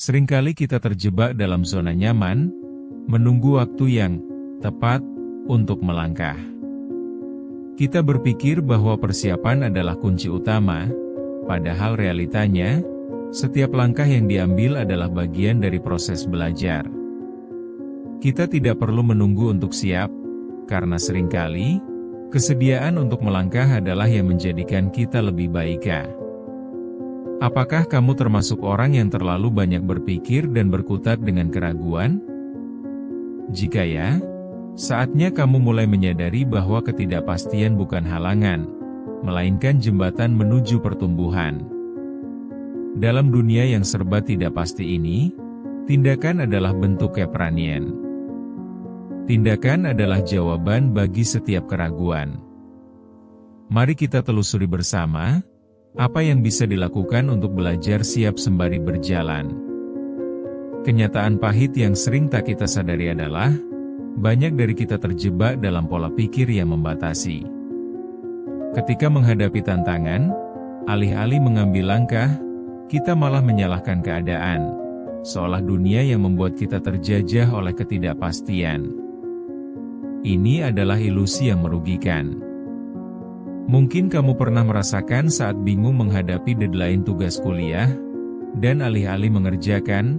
Seringkali kita terjebak dalam zona nyaman, menunggu waktu yang tepat untuk melangkah. Kita berpikir bahwa persiapan adalah kunci utama, padahal realitanya, setiap langkah yang diambil adalah bagian dari proses belajar. Kita tidak perlu menunggu untuk siap, karena seringkali, kesediaan untuk melangkah adalah yang menjadikan kita lebih baik. Apakah kamu termasuk orang yang terlalu banyak berpikir dan berkutat dengan keraguan? Jika ya, saatnya kamu mulai menyadari bahwa ketidakpastian bukan halangan, melainkan jembatan menuju pertumbuhan. Dalam dunia yang serba tidak pasti ini, tindakan adalah bentuk keberanian. Tindakan adalah jawaban bagi setiap keraguan. Mari kita telusuri bersama, apa yang bisa dilakukan untuk belajar siap sembari berjalan. Kenyataan pahit yang sering tak kita sadari adalah, banyak dari kita terjebak dalam pola pikir yang membatasi. Ketika menghadapi tantangan, alih-alih mengambil langkah, kita malah menyalahkan keadaan, seolah dunia yang membuat kita terjajah oleh ketidakpastian. Ini adalah ilusi yang merugikan. Mungkin kamu pernah merasakan saat bingung menghadapi deadline tugas kuliah, dan alih-alih mengerjakan,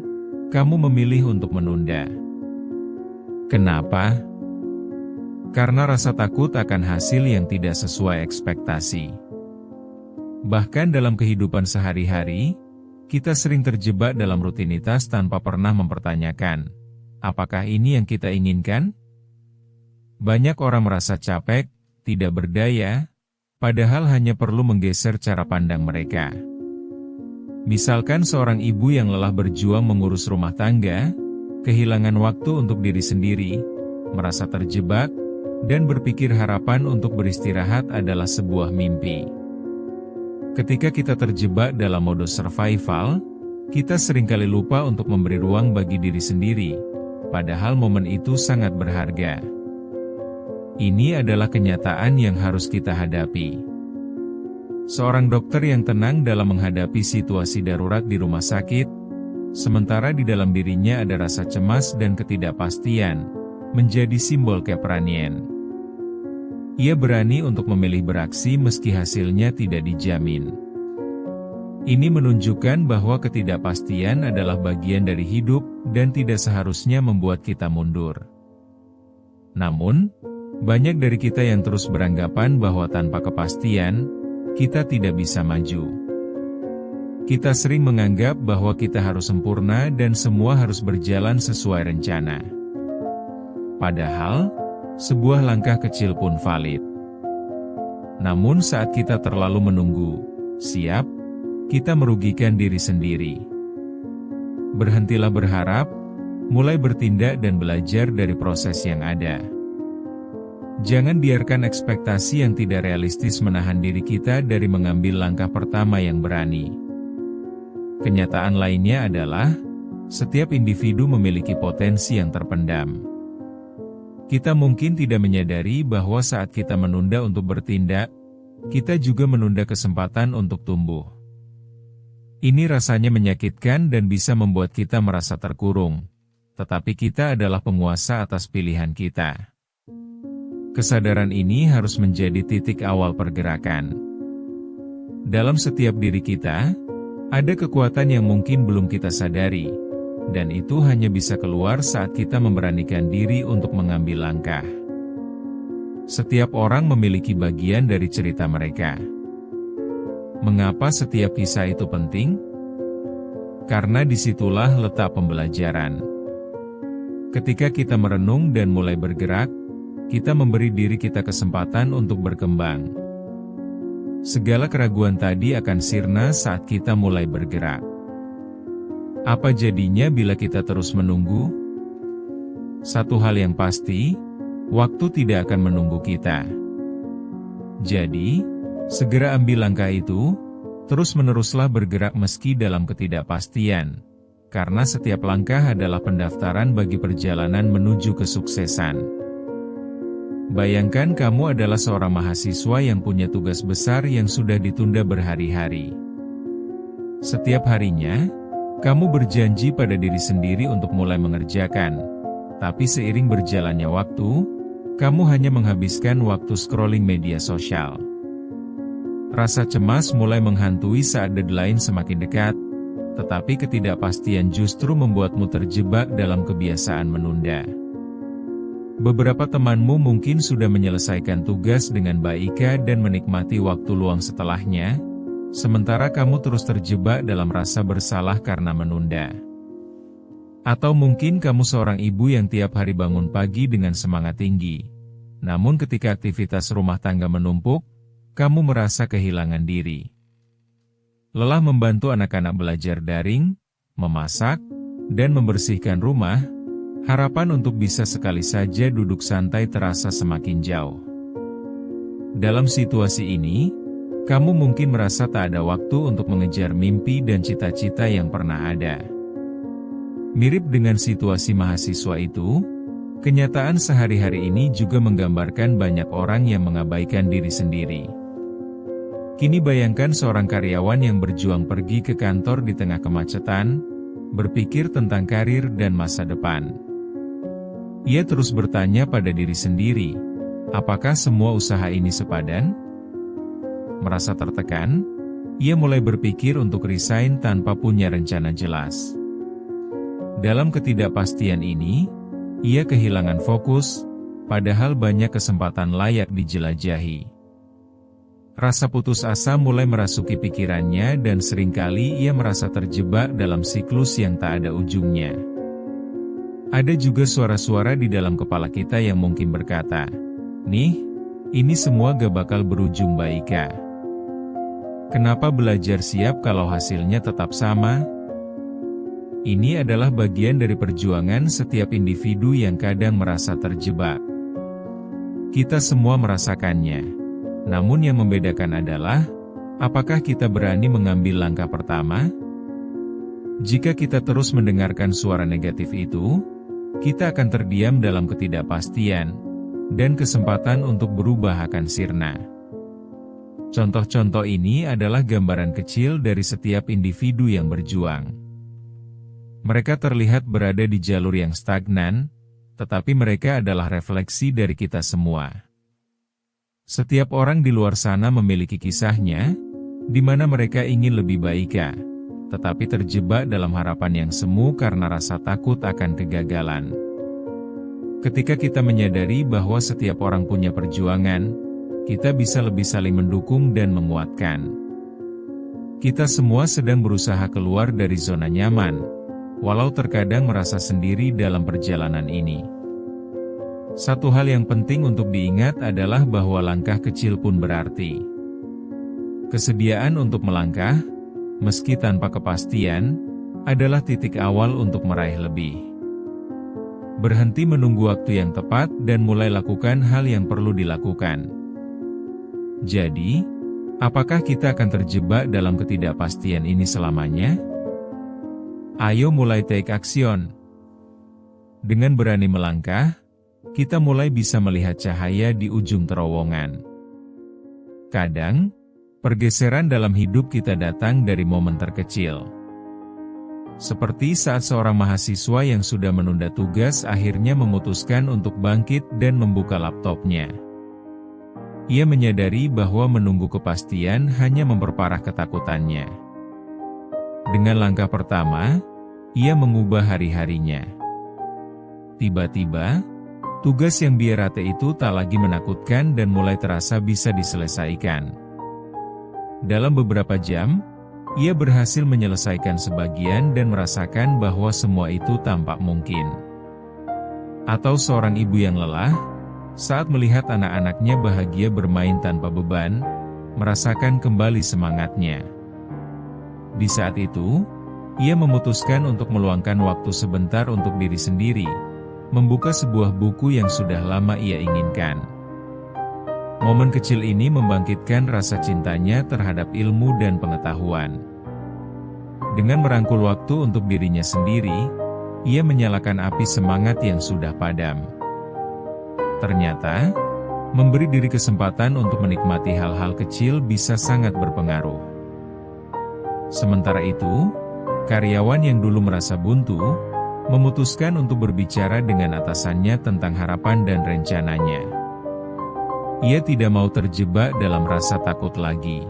kamu memilih untuk menunda. Kenapa? Karena rasa takut akan hasil yang tidak sesuai ekspektasi. Bahkan dalam kehidupan sehari-hari, kita sering terjebak dalam rutinitas tanpa pernah mempertanyakan, apakah ini yang kita inginkan? Banyak orang merasa capek, tidak berdaya, padahal hanya perlu menggeser cara pandang mereka. Misalkan seorang ibu yang lelah berjuang mengurus rumah tangga, kehilangan waktu untuk diri sendiri, merasa terjebak, dan berpikir harapan untuk beristirahat adalah sebuah mimpi. Ketika kita terjebak dalam mode survival, kita seringkali lupa untuk memberi ruang bagi diri sendiri, padahal momen itu sangat berharga. Ini adalah kenyataan yang harus kita hadapi. Seorang dokter yang tenang dalam menghadapi situasi darurat di rumah sakit, sementara di dalam dirinya ada rasa cemas dan ketidakpastian, menjadi simbol keberanian. Ia berani untuk memilih beraksi meski hasilnya tidak dijamin. Ini menunjukkan bahwa ketidakpastian adalah bagian dari hidup dan tidak seharusnya membuat kita mundur. Namun, banyak dari kita yang terus beranggapan bahwa tanpa kepastian, kita tidak bisa maju. Kita sering menganggap bahwa kita harus sempurna dan semua harus berjalan sesuai rencana. Padahal, sebuah langkah kecil pun valid. Namun saat kita terlalu menunggu, siap, kita merugikan diri sendiri. Berhentilah berharap, mulai bertindak dan belajar dari proses yang ada. Jangan biarkan ekspektasi yang tidak realistis menahan diri kita dari mengambil langkah pertama yang berani. Kenyataan lainnya adalah, setiap individu memiliki potensi yang terpendam. Kita mungkin tidak menyadari bahwa saat kita menunda untuk bertindak, kita juga menunda kesempatan untuk tumbuh. Ini rasanya menyakitkan dan bisa membuat kita merasa terkurung, tetapi kita adalah penguasa atas pilihan kita. Kesadaran ini harus menjadi titik awal pergerakan. Dalam setiap diri kita, ada kekuatan yang mungkin belum kita sadari, dan itu hanya bisa keluar saat kita memberanikan diri untuk mengambil langkah. Setiap orang memiliki bagian dari cerita mereka. Mengapa setiap kisah itu penting? Karena disitulah letak pembelajaran. Ketika kita merenung dan mulai bergerak, kita memberi diri kita kesempatan untuk berkembang. Segala keraguan tadi akan sirna saat kita mulai bergerak. Apa jadinya bila kita terus menunggu? Satu hal yang pasti, waktu tidak akan menunggu kita. Jadi, segera ambil langkah itu, terus-meneruslah bergerak meski dalam ketidakpastian, karena setiap langkah adalah pendaftaran bagi perjalanan menuju kesuksesan. Bayangkan kamu adalah seorang mahasiswa yang punya tugas besar yang sudah ditunda berhari-hari. Setiap harinya, Kamu berjanji pada diri sendiri untuk mulai mengerjakan, tapi seiring berjalannya waktu, kamu hanya menghabiskan waktu scrolling media sosial. Rasa cemas mulai menghantui saat deadline semakin dekat, tetapi ketidakpastian justru membuatmu terjebak dalam kebiasaan menunda. Beberapa temanmu mungkin sudah menyelesaikan tugas dengan baik dan menikmati waktu luang setelahnya, sementara kamu terus terjebak dalam rasa bersalah karena menunda. Atau mungkin kamu seorang ibu yang tiap hari bangun pagi dengan semangat tinggi, namun ketika aktivitas rumah tangga menumpuk, kamu merasa kehilangan diri. Lelah membantu anak-anak belajar daring, memasak, dan membersihkan rumah, harapan untuk bisa sekali saja duduk santai terasa semakin jauh. Dalam situasi ini, kamu mungkin merasa tak ada waktu untuk mengejar mimpi dan cita-cita yang pernah ada. Mirip dengan situasi mahasiswa itu, kenyataan sehari-hari ini juga menggambarkan banyak orang yang mengabaikan diri sendiri. Kini bayangkan seorang karyawan yang berjuang pergi ke kantor di tengah kemacetan, berpikir tentang karir dan masa depan. Ia terus bertanya pada diri sendiri, apakah semua usaha ini sepadan? Merasa tertekan, ia mulai berpikir untuk resign tanpa punya rencana jelas. Dalam ketidakpastian ini, ia kehilangan fokus, padahal banyak kesempatan layak dijelajahi. Rasa putus asa mulai merasuki pikirannya dan seringkali ia merasa terjebak dalam siklus yang tak ada ujungnya. Ada juga suara-suara di dalam kepala kita yang mungkin berkata, "Nih, ini semua gak bakal berujung baik. Kenapa belajar siap kalau hasilnya tetap sama?" Ini adalah bagian dari perjuangan setiap individu yang kadang merasa terjebak. Kita semua merasakannya. Namun yang membedakan adalah, apakah kita berani mengambil langkah pertama? Jika kita terus mendengarkan suara negatif itu, kita akan terdiam dalam ketidakpastian, dan kesempatan untuk berubah akan sirna. Contoh-contoh ini adalah gambaran kecil dari setiap individu yang berjuang. Mereka terlihat berada di jalur yang stagnan, tetapi mereka adalah refleksi dari kita semua. Setiap orang di luar sana memiliki kisahnya, di mana mereka ingin lebih baik, tetapi terjebak dalam harapan yang semu karena rasa takut akan kegagalan. Ketika kita menyadari bahwa setiap orang punya perjuangan, kita bisa lebih saling mendukung dan menguatkan. Kita semua sedang berusaha keluar dari zona nyaman, walau terkadang merasa sendiri dalam perjalanan ini. Satu hal yang penting untuk diingat adalah bahwa langkah kecil pun berarti. Kesediaan untuk melangkah, meski tanpa kepastian, adalah titik awal untuk meraih lebih. Berhenti menunggu waktu yang tepat dan mulai lakukan hal yang perlu dilakukan. Jadi, apakah kita akan terjebak dalam ketidakpastian ini selamanya? Ayo mulai take action. Dengan berani melangkah, kita mulai bisa melihat cahaya di ujung terowongan. Kadang, pergeseran dalam hidup kita datang dari momen terkecil. Seperti saat seorang mahasiswa yang sudah menunda tugas akhirnya memutuskan untuk bangkit dan membuka laptopnya. Ia menyadari bahwa menunggu kepastian hanya memperparah ketakutannya. Dengan langkah pertama, ia mengubah hari-harinya. Tiba-tiba, tugas yang dia rate itu tak lagi menakutkan dan mulai terasa bisa diselesaikan. Dalam beberapa jam, ia berhasil menyelesaikan sebagian dan merasakan bahwa semua itu tampak mungkin. Atau seorang ibu yang lelah, saat melihat anak-anaknya bahagia bermain tanpa beban, merasakan kembali semangatnya. Di saat itu, ia memutuskan untuk meluangkan waktu sebentar untuk diri sendiri, membuka sebuah buku yang sudah lama ia inginkan. Momen kecil ini membangkitkan rasa cintanya terhadap ilmu dan pengetahuan. Dengan merangkul waktu untuk dirinya sendiri, ia menyalakan api semangat yang sudah padam. Ternyata, memberi diri kesempatan untuk menikmati hal-hal kecil bisa sangat berpengaruh. Sementara itu, Karyawan yang dulu merasa buntu, memutuskan untuk berbicara dengan atasannya tentang harapan dan rencananya. Ia tidak mau terjebak dalam rasa takut lagi.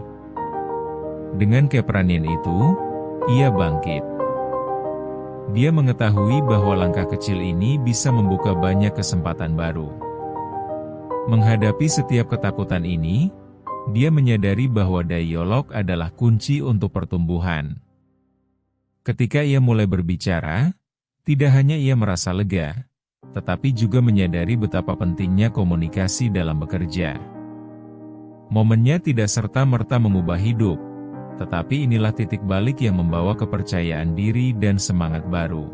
Dengan keberanian itu, ia bangkit. Dia mengetahui bahwa langkah kecil ini bisa membuka banyak kesempatan baru. Menghadapi setiap ketakutan ini, dia menyadari bahwa dialog adalah kunci untuk pertumbuhan. Ketika ia mulai berbicara, tidak hanya ia merasa lega, tetapi juga menyadari betapa pentingnya komunikasi dalam bekerja. Momennya tidak serta-merta mengubah hidup, tetapi inilah titik balik yang membawa kepercayaan diri dan semangat baru.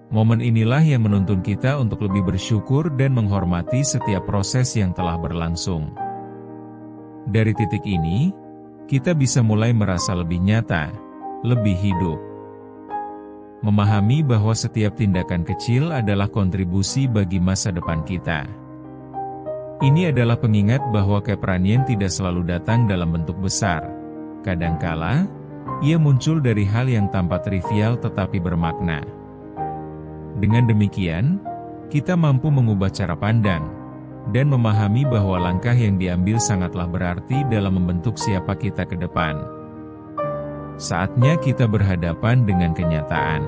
Momen inilah yang menuntun kita untuk lebih bersyukur dan menghormati setiap proses yang telah berlangsung. Dari titik ini, kita bisa mulai merasa lebih nyata, lebih hidup. Memahami bahwa setiap tindakan kecil adalah kontribusi bagi masa depan kita. Ini adalah pengingat bahwa keberanian tidak selalu datang dalam bentuk besar. Kadangkala, ia muncul dari hal yang tampak trivial tetapi bermakna. Dengan demikian, kita mampu mengubah cara pandang, dan memahami bahwa langkah yang diambil sangatlah berarti dalam membentuk siapa kita ke depan. Saatnya kita berhadapan dengan kenyataan.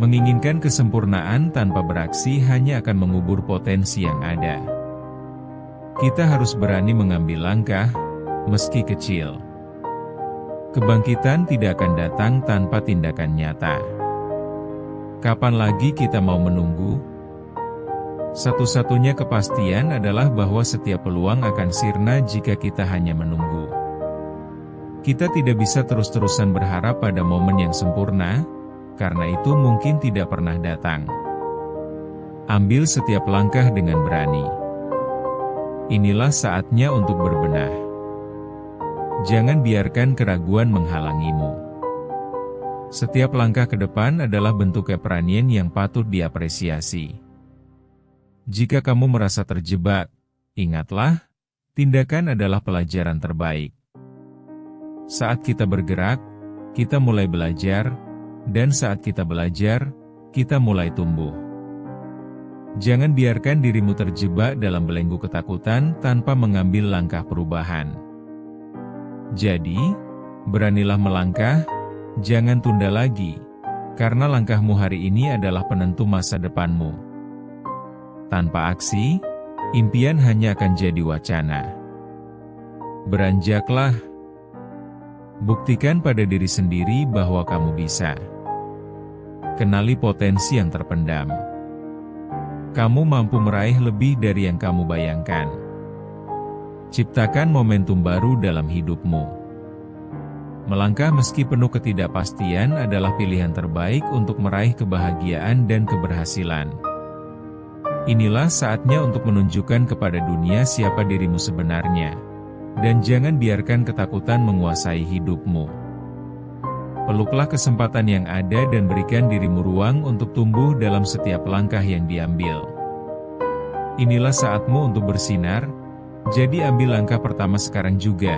Menginginkan kesempurnaan tanpa beraksi hanya akan mengubur potensi yang ada. Kita harus berani mengambil langkah, meski kecil. Kebangkitan tidak akan datang tanpa tindakan nyata. Kapan lagi kita mau menunggu? Satu-satunya kepastian adalah bahwa setiap peluang akan sirna jika kita hanya menunggu. Kita tidak bisa terus-terusan berharap pada momen yang sempurna, karena itu mungkin tidak pernah datang. Ambil setiap langkah dengan berani. Inilah saatnya untuk berbenah. Jangan biarkan keraguan menghalangimu. Setiap langkah ke depan adalah bentuk keberanian yang patut diapresiasi. Jika kamu merasa terjebak, ingatlah, tindakan adalah pelajaran terbaik. Saat kita bergerak, kita mulai belajar, dan saat kita belajar, kita mulai tumbuh. Jangan biarkan dirimu terjebak dalam belenggu ketakutan tanpa mengambil langkah perubahan. Jadi, beranilah melangkah, jangan tunda lagi, karena langkahmu hari ini adalah penentu masa depanmu. Tanpa aksi, impian hanya akan jadi wacana. Beranjaklah. Buktikan pada diri sendiri bahwa kamu bisa. Kenali potensi yang terpendam. Kamu mampu meraih lebih dari yang kamu bayangkan. Ciptakan momentum baru dalam hidupmu. Melangkah meski penuh ketidakpastian adalah pilihan terbaik untuk meraih kebahagiaan dan keberhasilan. Inilah saatnya untuk menunjukkan kepada dunia siapa dirimu sebenarnya. Dan jangan biarkan ketakutan menguasai hidupmu. Peluklah kesempatan yang ada dan berikan dirimu ruang untuk tumbuh dalam setiap langkah yang diambil. Inilah saatmu untuk bersinar, jadi ambil langkah pertama sekarang juga.